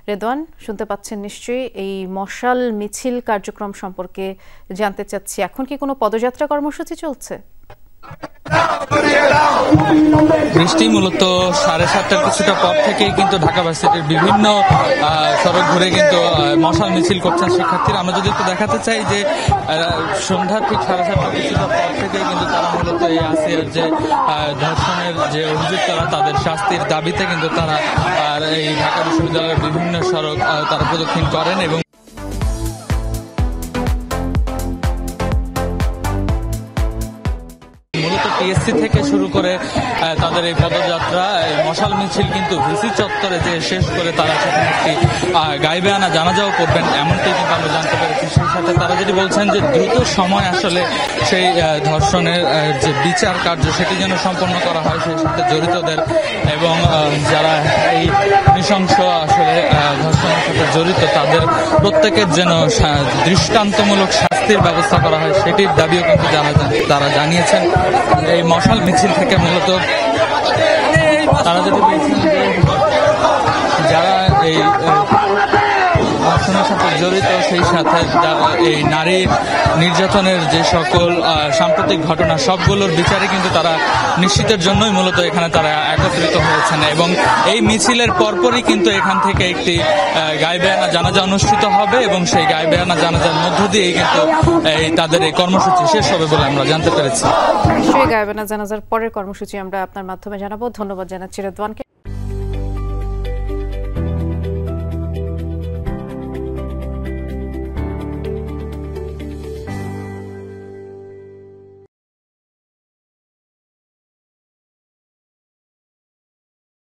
রেদওয়ান, শুনতে পাচ্ছেন নিশ্চয়ই। এই মশাল মিছিল কার্যক্রম সম্পর্কে জানতে চাচ্ছি, এখন কি কোনো পদযাত্রা কর্মসূচি চলছে? বৃষ্টি মূলত 7:30টার কিছুটা পর থেকেই কিন্তু ঢাকা ভার্সিটির বিভিন্ন সড়ক ঘুরে কিন্তু মশাল মিছিল করছেন শিক্ষার্থীরা। আমরা যদি একটু দেখাতে চাই যে সন্ধ্যা ঠিক 7:30টার কিছুটা পর থেকেই কিন্তু তারা মূলত এই আসিয়ার যে ধর্ষণের যে অভিযুক্তরা তাদের শাস্তির দাবিতে কিন্তু তারা এই ঢাকা বিশ্ববিদ্যালয়ের বিভিন্ন সড়ক তারা প্রদক্ষিণ করেন এবং টিএসসি থেকে শুরু করে তাদের এই পদযাত্রা মশাল মিছিল কিন্তু ভিসি চত্বরে যে শেষ করে তারা সেখানে একটি গাইবে আনা জানাজাও করবেন, এমনটাই কিন্তু আমরা জানতে পেরেছি। সেই সাথে তারা যেটি বলছেন যে দ্রুত সময় আসলে সেই ধর্ষণের যে বিচার কার্য সেটি যেন সম্পন্ন করা হয়, সেই সাথে জড়িতদের এবং যারা এই নৃশংস আসলে ধর্ষণের সাথে জড়িত তাদের প্রত্যেকের যেন দৃষ্টান্তমূলক শাস্তির ব্যবস্থা করা হয়, সেটির দাবিও কিন্তু তারা জানিয়েছেন। এই মশাল মিছিল থেকে মূলত তারা যদি বলছেন যে যারা এই ধর্ষণের সাথে জড়িত, সেই সাথে এই নারী নির্যাতনের যে সকল সাম্প্রতিক ঘটনা সবগুলোর বিচারে কিন্তু তারা নিশ্চিতের জন্যই মূলত এখানে তারা একত্রিত হয়েছেন এবং এই মিছিলের পরপরই কিন্তু এখান থেকে একটি গাইবে আনা জানাজা অনুষ্ঠিত হবে এবং সেই গাইবে আনা জানাজার মধ্য দিয়েই কিন্তু তাদের এই কর্মসূচি শেষ হবে বলে আমরা জানতে পেরেছি। সেই গাইবে আনা জানাজার পরের কর্মসূচি আমরা আপনার মাধ্যমে জানাবো। ধন্যবাদ জানাচ্ছি রেদওয়ানকে।